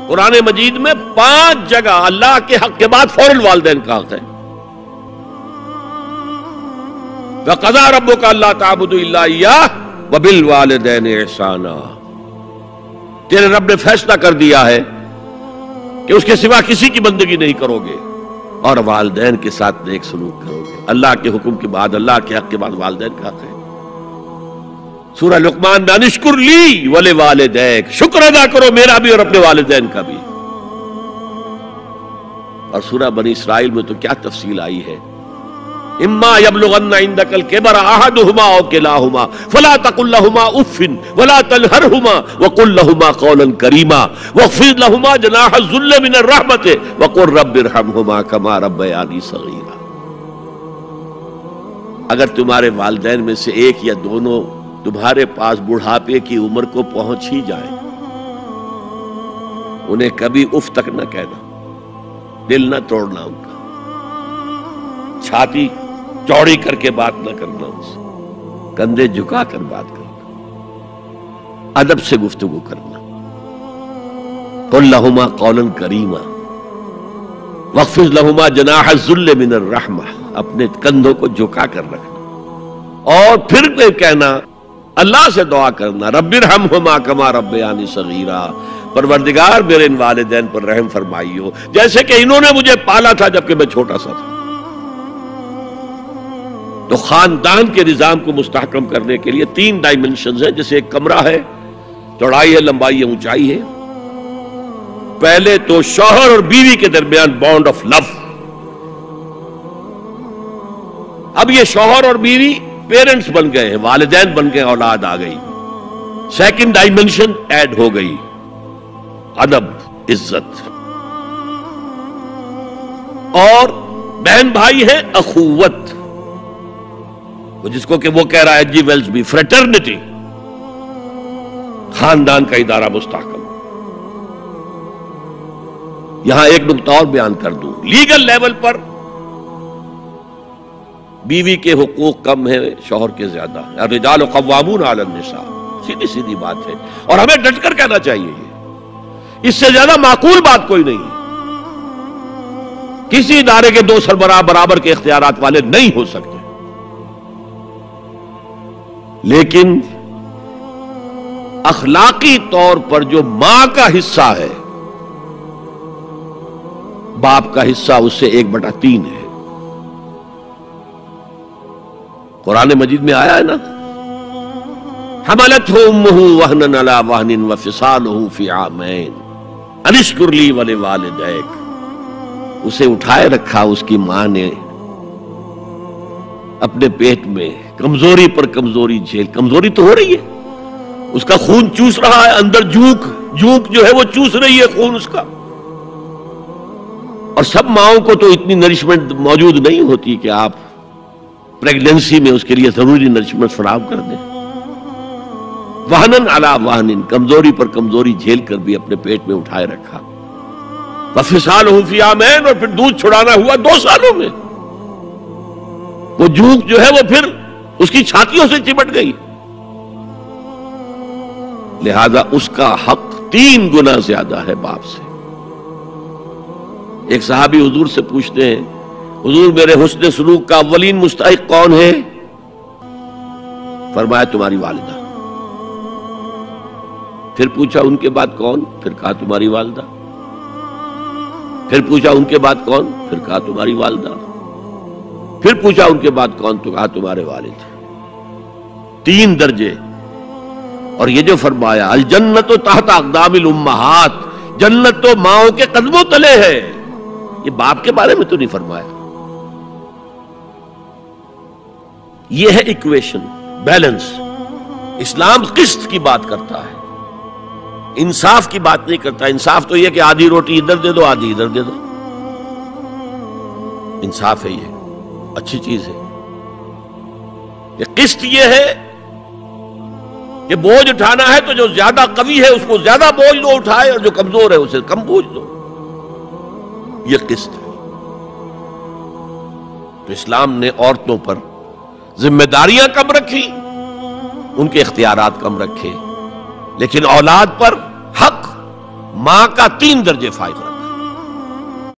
قرآن مجید میں 5 جگہ اللہ کے حق کے بعد فوراً والدین کا حق ہے. وَقَضَىٰ رَبُّكَ أَلَّا تَعْبُدُوا إِلَّا إِيَّاهُ وَبِالْوَالِدَيْنِ إِحْسَانًا. تیرے رب نے فیصلہ کر دیا ہے کہ اس کے سوا کسی کی بندگی نہیں کرو گے اور والدین کے ساتھ نیک سلوک کرو گے. اللہ کے حکم کے بعد، اللہ کے حق کے بعد والدین کا حق ہے. سورہ لقمان میں انشکر لی ولوالدیک، شکر ادا کرو میرا بھی اور اپنے والدین کا بھی. اور سورہ بنی اسرائیل میں تو کیا تفصیل آئی ہے. اما یبلغن عندک الکبر احدہما او کلاہما فلا تقل لہما اف ولا تنہرہما وقل لہما قولا کریما واخفض لہما جناح الذل من الرحمۃ وقل رب ارحمہما کما ربیانی صغیرا. اگر تمہارے والدین میں سے ایک یا دونوں تمہارے پاس بڑھاپے کی عمر کو پہنچ ہی جائیں، انہیں کبھی اف تک نہ کہنا، دل نہ توڑنا ان کا، چھاتی چوڑی کر کے بات نہ کرنا، ان سے کندھے جھکا کر بات کرنا، ادب سے گفتگو کرنا. قل لہما قولا کریما واخفض لہما جناح الذل من الرحمہ، اپنے کندھوں کو جھکا کر رکھنا. اور پھر کہنا، اللہ سے دعا کرنا، رب ارحمہما کما ربیانی صغیرا، پروردگار میرے ان والدین پر رحم فرمائیو جیسے کہ انہوں نے مجھے پالا تھا جبکہ میں چھوٹا سا تھا. تو خاندان کے نظام کو مستحکم کرنے کے لیے 3 ڈائمنشنز ہیں. جیسے ایک کمرہ ہے، چوڑائی ہے، لمبائی ہے، اونچائی ہے. پہلے تو شوہر اور بیوی کے درمیان بانڈ آف لو. اب یہ شوہر اور بیوی پیرنٹس بن گئے ہیں، والدین بن گئے، اولاد آ گئی. سیکنڈ ڈائمنشن ایڈ ہو گئی، ادب، عزت. اور بہن بھائی ہے، اخوت، جس کو کہ وہ کہہ رہا ہے جی ویلز بھی، فریٹرنٹی. خاندان کا ادارہ مستحکم. یہاں ایک نقطہ اور بیان کر دوں. لیگل لیول پر بیوی کے حقوق کم ہیں، شوہر کے زیادہ. الرجال قوامون علی النساء، سیدھی سیدھی بات ہے اور ہمیں ڈٹ کر کہنا چاہیے. اس سے زیادہ معقول بات کوئی نہیں ہے. کسی ادارے کے 2 سربراہ برابر کے اختیارات والے نہیں ہو سکتے، لیکن اخلاقی طور پر جو ماں کا حصہ ہے، باپ کا حصہ اس سے 1/3 ہے. قرآن مجید میں آیا ہے نا، حملتہ امہ وہنا علی وہن وفصالہ فی عامین ان اشکر لی ولوالدیک. اسے اٹھائے رکھا اس کی ماں نے اپنے پیٹ میں، کمزوری پر کمزوری جھیل. کمزوری تو ہو رہی ہے، اس کا خون چوس رہا ہے اندر، جھونک جو ہے وہ چوس رہی ہے خون اس کا. اور سب ماؤں کو تو اتنی نرشمنٹ موجود نہیں ہوتی کہ آپ پریگننسی میں اس کے لیے ضروری نرشمنٹ فراہم کر دیں. وہنن علی وہن، کمزوری پر کمزوری جھیل کر بھی اپنے پیٹ میں اٹھائے رکھا. وفصالہ فی عامین، اور پھر دودھ چھڑانا ہوا 2 سالوں میں. وہ جھونک جو ہے وہ پھر اس کی چھاتیوں سے چمٹ گئی. لہذا اس کا حق 3 گنا زیادہ ہے باپ سے. ایک صحابی حضور سے پوچھتے ہیں، حضور میرے حسن سلوک کا اولین مستحق کون ہے؟ فرمایا تمہاری والدہ. پھر پوچھا ان کے بعد کون؟ پھر کہا تمہاری والدہ. پھر پوچھا ان کے بعد کون؟ پھر کہا تمہاری والدہ. پھر پوچھا ان کے بعد کون؟ تو کہا تمہارے والد. 3 درجے. اور یہ جو فرمایا الجنت تحت اقدام الامہات، جنت تو ماؤں کے قدموں تلے ہے، یہ باپ کے بارے میں تو نہیں فرمایا. یہ ہے ایکویشن، بیلنس. اسلام قسط کی بات کرتا ہے، انصاف کی بات نہیں کرتا. انصاف تو یہ کہ آدھی روٹی ادھر دے دو آدھی ادھر دے دو. انصاف ہے، یہ اچھی چیز ہے. یہ قسط یہ ہے کہ بوجھ اٹھانا ہے تو جو زیادہ قوی ہے اس کو زیادہ بوجھ دو اٹھائے، اور جو کمزور ہے اسے کم بوجھ دو. یہ قسط ہے. تو اسلام نے عورتوں پر ذمہ داریاں کم رکھی، ان کے اختیارات کم رکھے، لیکن اولاد پر حق ماں کا 3 درجے فائق رکھنا.